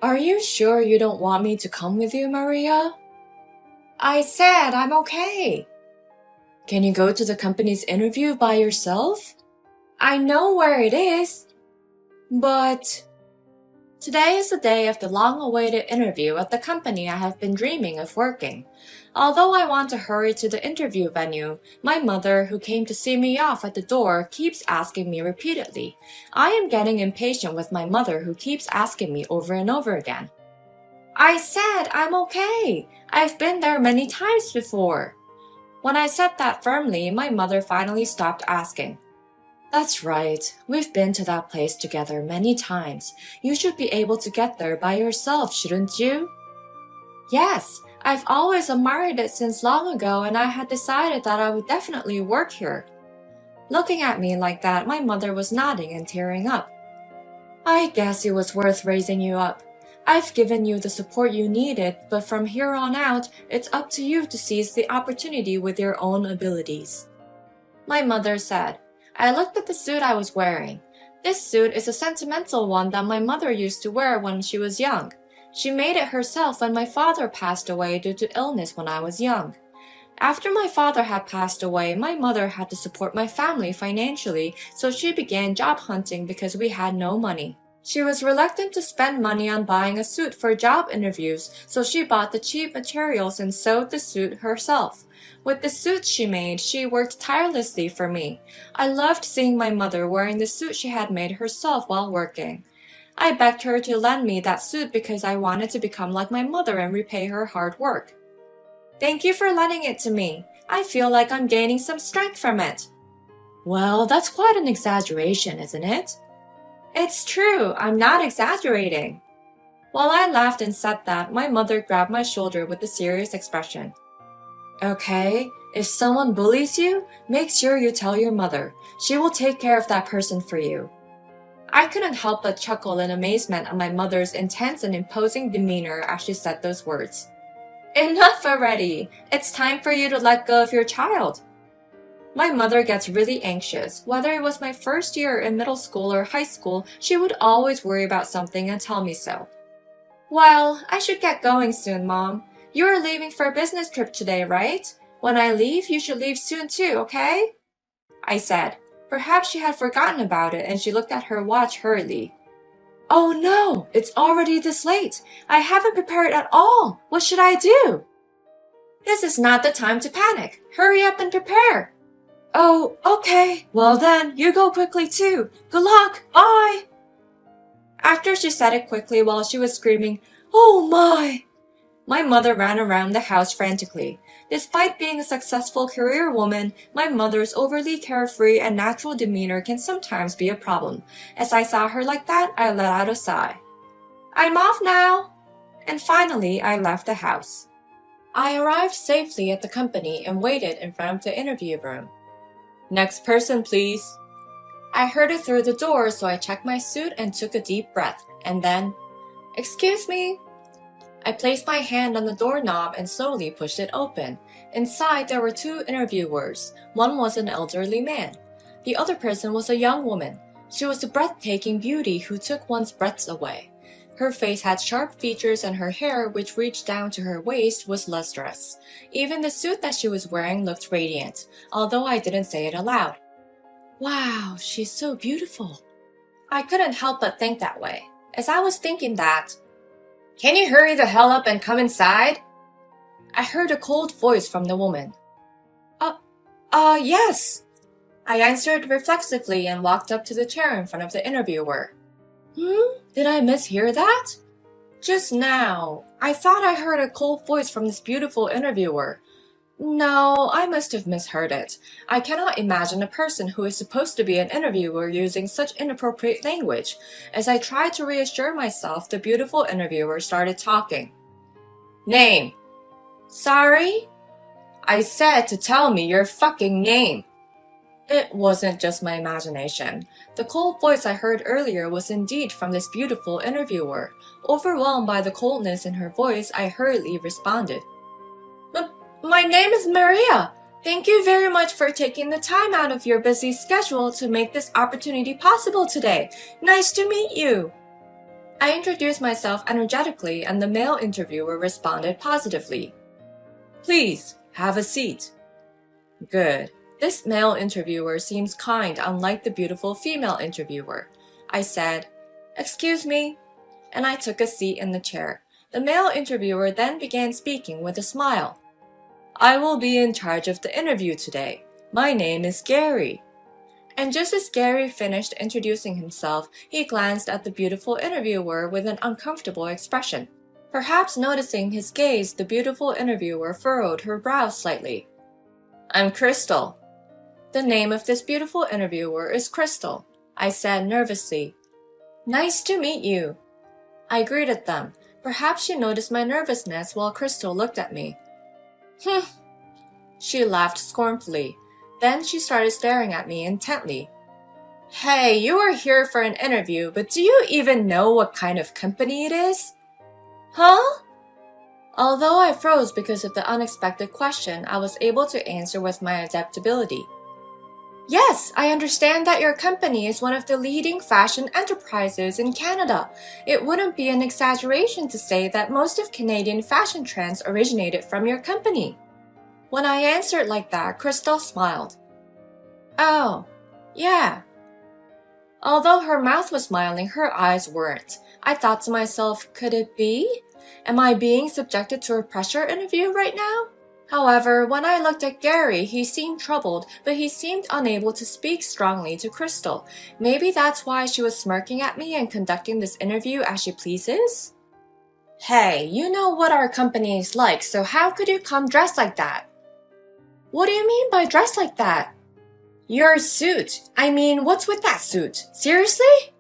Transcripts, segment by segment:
Are you sure you don't want me to come with you, Maria? I said I'm okay. Can you go to the company's interview by yourself? I know where it is. But today is the day of the long-awaited interview at the company I have been dreaming of working. Although I want to hurry to the interview venue, my mother, who came to see me off at the door, keeps asking me repeatedly. I am getting impatient with my mother, who keeps asking me over and over again. I said I'm okay. I've been there many times before. When I said that firmly, my mother finally stopped asking. That's right. We've been to that place together many times. You should be able to get there by yourself, shouldn't you? Yes, I've always admired it since long ago, and I had decided that I would definitely work here. Looking at me like that, my mother was nodding and tearing up. I guess it was worth raising you up. I've given you the support you needed, but from here on out, it's up to you to seize the opportunity with your own abilities. My mother said. I looked at the suit I was wearing. This suit is a sentimental one that my mother used to wear when she was young. She made it herself when my father passed away due to illness when I was young. After my father had passed away, my mother had to support my family financially, so she began job hunting because we had no money. She was reluctant to spend money on buying a suit for job interviews, so she bought the cheap materials and sewed the suit herself. With the suits she made, she worked tirelessly for me. I loved seeing my mother wearing the suit she had made herself while working. I begged her to lend me that suit because I wanted to become like my mother and repay her hard work. Thank you for lending it to me. I feel like I'm gaining some strength from it. Well, that's quite an exaggeration, isn't it? It's true, I'm not exaggerating. While I laughed and said that, my mother grabbed my shoulder with a serious expression. Okay, if someone bullies you, make sure you tell your mother. She will take care of that person for you. I couldn't help but chuckle in amazement at my mother's intense and imposing demeanor as she said those words. Enough already! It's time for you to let go of your child. My mother gets really anxious. Whether it was my first year in middle school or high school, she would always worry about something and tell me so. Well, I should get going soon, Mom. You are leaving for a business trip today, right? When I leave, you should leave soon too, okay? I said. Perhaps she had forgotten about it and she looked at her watch hurriedly. Oh no, it's already this late. I haven't prepared at all. What should I do? This is not the time to panic. Hurry up and prepare. Oh, okay. Well then, you go quickly too. Good luck. Bye. After she said it quickly while she was screaming, Oh my mother ran around the house frantically. Despite being a successful career woman, my mother's overly carefree and natural demeanor can sometimes be a problem. As I saw her like that, I let out a sigh. I'm off now. And finally, I left the house. I arrived safely at the company and waited in front of the interview room. Next person, please. I heard it through the door, so I checked my suit and took a deep breath, and then, Excuse me. I placed my hand on the doorknob and slowly pushed it open. Inside, there were two interviewers. One was an elderly man. The other person was a young woman. She was a breathtaking beauty who took one's breaths away. Her face had sharp features and her hair, which reached down to her waist, was lustrous. Even the suit that she was wearing looked radiant, although I didn't say it aloud. Wow, she's so beautiful. I couldn't help but think that way. As I was thinking that, Can you hurry the hell up and come inside? I heard a cold voice from the woman. Yes. I answered reflexively and walked up to the chair in front of the interviewer. Did I mishear that? Just now. I thought I heard a cold voice from this beautiful interviewer. No, I must have misheard it. I cannot imagine a person who is supposed to be an interviewer using such inappropriate language. As I tried to reassure myself, the beautiful interviewer started talking. Name. Sorry? I said to tell me your fucking name. It wasn't just my imagination. The cold voice I heard earlier was indeed from this beautiful interviewer. Overwhelmed by the coldness in her voice, I hurriedly responded. My name is Maria. Thank you very much for taking the time out of your busy schedule to make this opportunity possible today. Nice to meet you. I introduced myself energetically and the male interviewer responded positively. Please, have a seat. Good. This male interviewer seems kind, unlike the beautiful female interviewer. I said, Excuse me, and I took a seat in the chair. The male interviewer then began speaking with a smile. I will be in charge of the interview today. My name is Gary. And just as Gary finished introducing himself, he glanced at the beautiful interviewer with an uncomfortable expression. Perhaps noticing his gaze, the beautiful interviewer furrowed her brows slightly. I'm Crystal. The name of this beautiful interviewer is Crystal, I said nervously. Nice to meet you. I greeted them. Perhaps she noticed my nervousness while Crystal looked at me. She laughed scornfully. Then she started staring at me intently. Hey, you are here for an interview, but do you even know what kind of company it is? Huh? Although I froze because of the unexpected question, I was able to answer with my adaptability. Yes, I understand that your company is one of the leading fashion enterprises in Canada. It wouldn't be an exaggeration to say that most of Canadian fashion trends originated from your company. When I answered like that, Crystal smiled. Oh, yeah. Although her mouth was smiling, her eyes weren't. I thought to myself, could it be? Am I being subjected to a pressure interview right now? However, when I looked at Gary, he seemed troubled, but he seemed unable to speak strongly to Crystal. Maybe that's why she was smirking at me and conducting this interview as she pleases? Hey, you know what our company is like, so how could you come dressed like that? What do you mean by dressed like that? Your suit. I mean, what's with that suit? Seriously?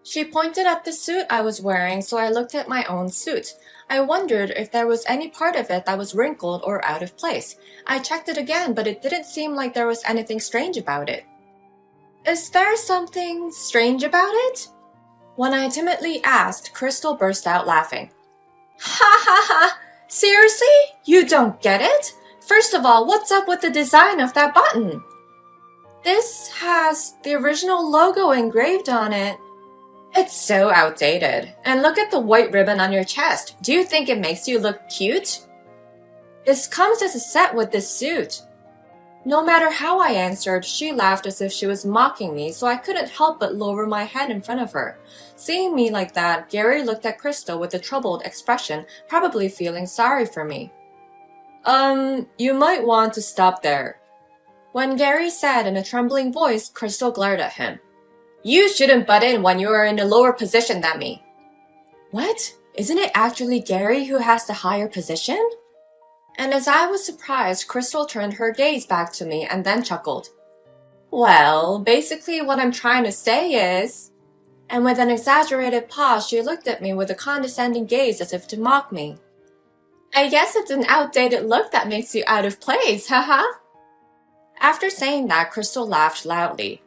She pointed at the suit I was wearing, so I looked at my own suit. I wondered if there was any part of it that was wrinkled or out of place. I checked it again, but it didn't seem like there was anything strange about it. Is there something strange about it? When I timidly asked, Crystal burst out laughing. Ha ha ha! Seriously? You don't get it? First of all, what's up with the design of that button? This has the original logo engraved on it. It's so outdated. And look at the white ribbon on your chest. Do you think it makes you look cute? This comes as a set with this suit. No matter how I answered, she laughed as if she was mocking me, so I couldn't help but lower my head in front of her. Seeing me like that, Gary looked at Crystal with a troubled expression, probably feeling sorry for me. You might want to stop there. When Gary said in a trembling voice, Crystal glared at him. You shouldn't butt in when you are in a lower position than me. What? Isn't it actually Gary who has the higher position? And as I was surprised, Crystal turned her gaze back to me and then chuckled. Well, basically what I'm trying to say is... And with an exaggerated pause, she looked at me with a condescending gaze as if to mock me. I guess it's an outdated look that makes you out of place, haha. After saying that, Crystal laughed loudly.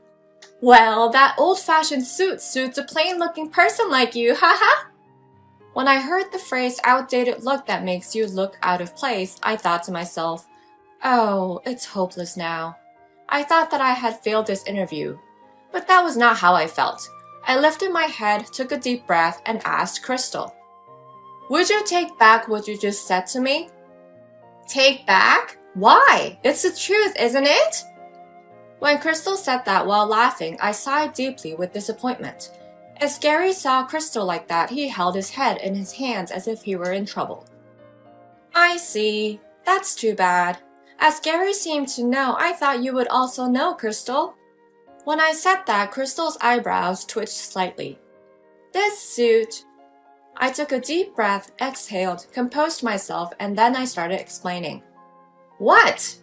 Well, that old-fashioned suit suits a plain-looking person like you, haha! When I heard the phrase outdated look that makes you look out of place, I thought to myself, oh, it's hopeless now. I thought that I had failed this interview. But that was not how I felt. I lifted my head, took a deep breath, and asked Crystal, Would you take back what you just said to me? Take back? Why? It's the truth, isn't it? When Crystal said that while laughing, I sighed deeply with disappointment. As Gary saw Crystal like that, he held his head in his hands as if he were in trouble. I see. That's too bad. As Gary seemed to know, I thought you would also know, Crystal. When I said that, Crystal's eyebrows twitched slightly. This suit... I took a deep breath, exhaled, composed myself, and then I started explaining. What?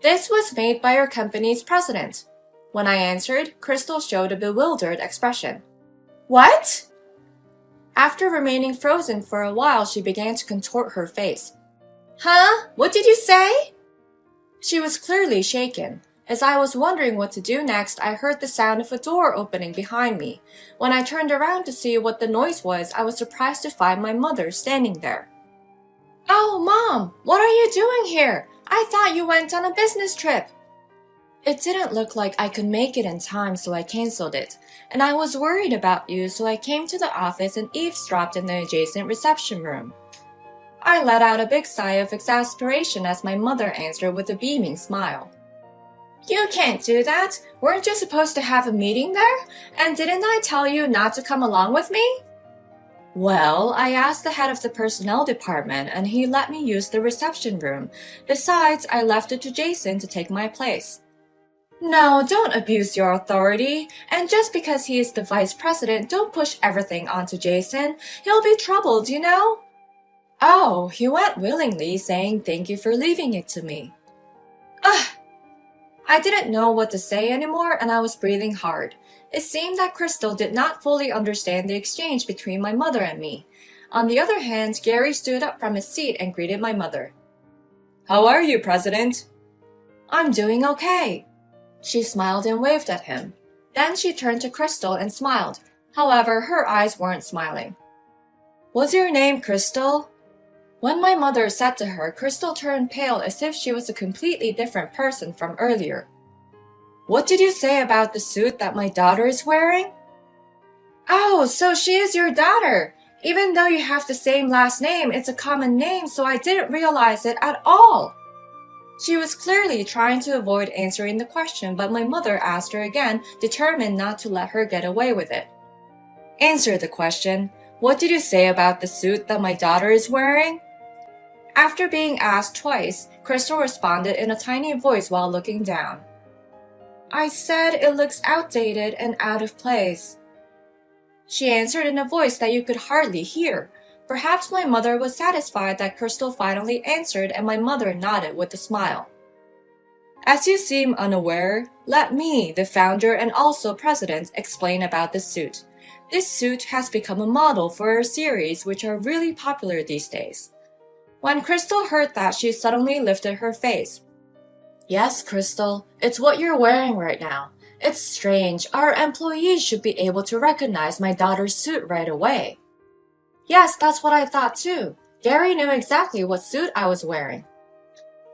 This was made by your company's president. When I answered, Crystal showed a bewildered expression. What? After remaining frozen for a while, she began to contort her face. Huh? What did you say? She was clearly shaken. As I was wondering what to do next, I heard the sound of a door opening behind me. When I turned around to see what the noise was, I was surprised to find my mother standing there. Oh, Mom, what are you doing here? I thought you went on a business trip. It didn't look like I could make it in time, so I canceled it. And I was worried about you, so I came to the office and eavesdropped in the adjacent reception room. I let out a big sigh of exasperation as my mother answered with a beaming smile. You can't do that. Weren't you supposed to have a meeting there? And didn't I tell you not to come along with me? Well, I asked the head of the personnel department and he let me use the reception room. Besides, I left it to Jason to take my place. No, don't abuse your authority. And just because he is the vice president, don't push everything onto Jason. He'll be troubled, you know? Oh, he went willingly, saying thank you for leaving it to me. Ugh! I didn't know what to say anymore and I was breathing hard. It seemed that Crystal did not fully understand the exchange between my mother and me. On the other hand, Gary stood up from his seat and greeted my mother. How are you, President? I'm doing okay. She smiled and waved at him. Then she turned to Crystal and smiled. However, her eyes weren't smiling. What's your name, Crystal? When my mother said to her, Crystal turned pale as if she was a completely different person from earlier. What did you say about the suit that my daughter is wearing? Oh, so she is your daughter. Even though you have the same last name, it's a common name, so I didn't realize it at all. She was clearly trying to avoid answering the question, but my mother asked her again, determined not to let her get away with it. Answer the question. What did you say about the suit that my daughter is wearing? After being asked twice, Crystal responded in a tiny voice while looking down. I said it looks outdated and out of place. She answered in a voice that you could hardly hear. Perhaps my mother was satisfied that Crystal finally answered and my mother nodded with a smile. As you seem unaware, let me, the founder and also president, explain about this suit. This suit has become a model for a series which are really popular these days. When Crystal heard that, she suddenly lifted her face. Yes, Crystal, it's what you're wearing right now. It's strange. Our employees should be able to recognize my daughter's suit right away. Yes, that's what I thought too. Gary knew exactly what suit I was wearing.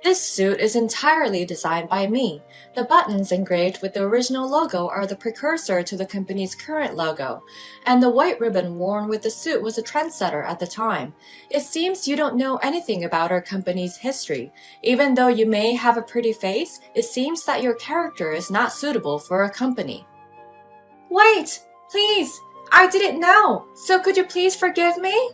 This suit is entirely designed by me. The buttons engraved with the original logo are the precursor to the company's current logo, and the white ribbon worn with the suit was a trendsetter at the time. It seems you don't know anything about our company's history. Even though you may have a pretty face, it seems that your character is not suitable for a company. Wait, please, I didn't know, so could you please forgive me?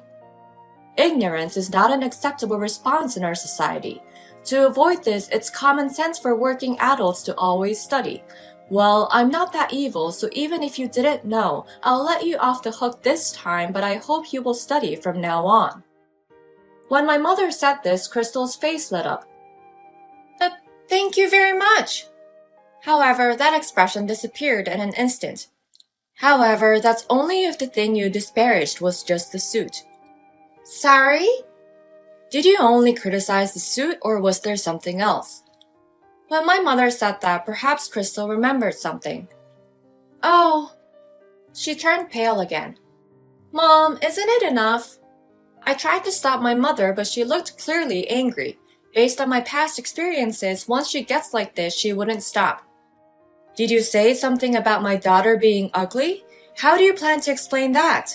Ignorance is not an acceptable response in our society. To avoid this, it's common sense for working adults to always study. Well, I'm not that evil, so even if you didn't know, I'll let you off the hook this time, but I hope you will study from now on. When my mother said this, Crystal's face lit up. Thank you very much. However, that expression disappeared in an instant. However, that's only if the thing you disparaged was just the suit. Sorry? Did you only criticize the suit or was there something else? When my mother said that, perhaps Crystal remembered something. Oh. She turned pale again. Mom, isn't it enough? I tried to stop my mother, but she looked clearly angry. Based on my past experiences, once she gets like this, she wouldn't stop. Did you say something about my daughter being ugly? How do you plan to explain that?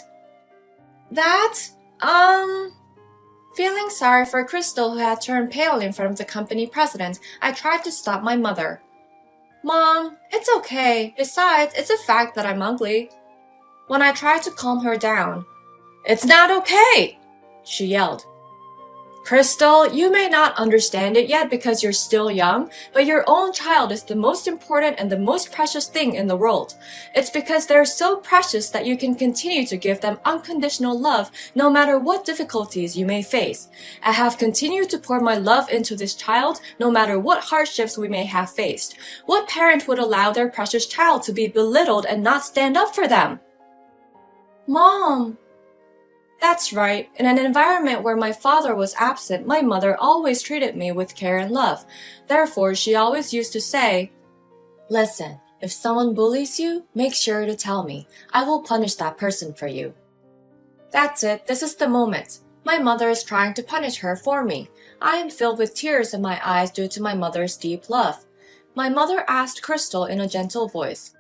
Feeling sorry for Crystal, who had turned pale in front of the company president, I tried to stop my mother. Mom, it's okay. Besides, it's a fact that I'm ugly. When I tried to calm her down, It's not okay, she yelled. Crystal, you may not understand it yet because you're still young, but your own child is the most important and the most precious thing in the world. It's because they're so precious that you can continue to give them unconditional love no matter what difficulties you may face. I have continued to pour my love into this child no matter what hardships we may have faced. What parent would allow their precious child to be belittled and not stand up for them? Mom! That's right. In an environment where my father was absent, my mother always treated me with care and love. Therefore, she always used to say, Listen, if someone bullies you, make sure to tell me. I will punish that person for you. That's it. This is the moment. My mother is trying to punish her for me. I am filled with tears in my eyes due to my mother's deep love. My mother asked Crystal in a gentle voice.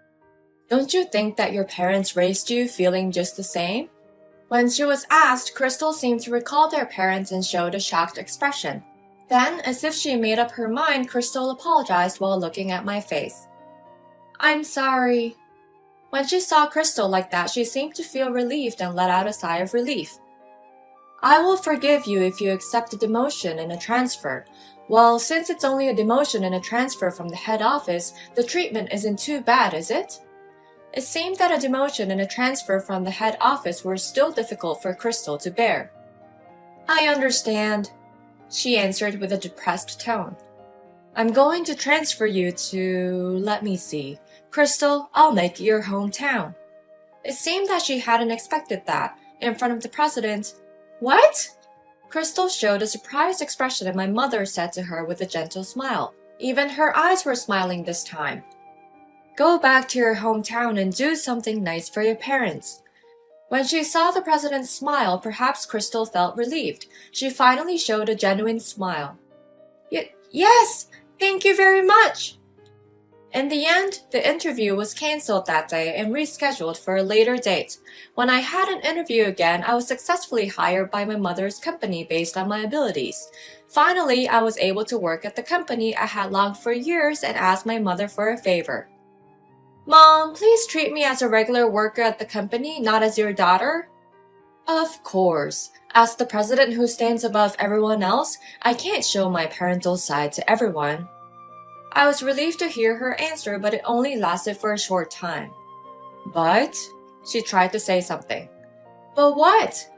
Don't you think that your parents raised you feeling just the same? When she was asked, Crystal seemed to recall their parents and showed a shocked expression. Then, as if she made up her mind, Crystal apologized while looking at my face. I'm sorry. When she saw Crystal like that, she seemed to feel relieved and let out a sigh of relief. I will forgive you if you accept a demotion and a transfer. Well, since it's only a demotion and a transfer from the head office, the treatment isn't too bad, is it? It seemed that a demotion and a transfer from the head office were still difficult for Crystal to bear. I understand, she answered with a depressed tone. I'm going to transfer you to, let me see. Crystal, I'll make it your hometown. It seemed that she hadn't expected that. In front of the president, What? Crystal showed a surprised expression and my mother said to her with a gentle smile. Even her eyes were smiling this time. Go back to your hometown and do something nice for your parents. When she saw the president smile, perhaps Crystal felt relieved. She finally showed a genuine smile. Yes, thank you very much. In the end, the interview was cancelled that day and rescheduled for a later date. When I had an interview again, I was successfully hired by my mother's company based on my abilities. Finally, I was able to work at the company I had longed for years and asked my mother for a favor. Mom, please treat me as a regular worker at the company, not as your daughter. Of course. As the president who stands above everyone else, I can't show my parental side to everyone. I was relieved to hear her answer, but it only lasted for a short time. But, she tried to say something. But what?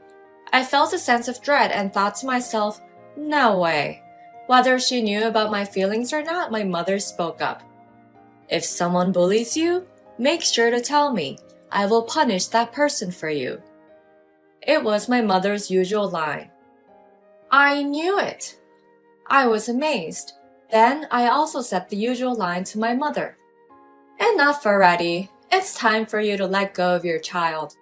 I felt a sense of dread and thought to myself, no way. Whether she knew about my feelings or not, my mother spoke up. If someone bullies you, make sure to tell me. I will punish that person for you. It was my mother's usual line. I knew it. I was amazed. Then I also said the usual line to my mother. Enough already. It's time for you to let go of your child.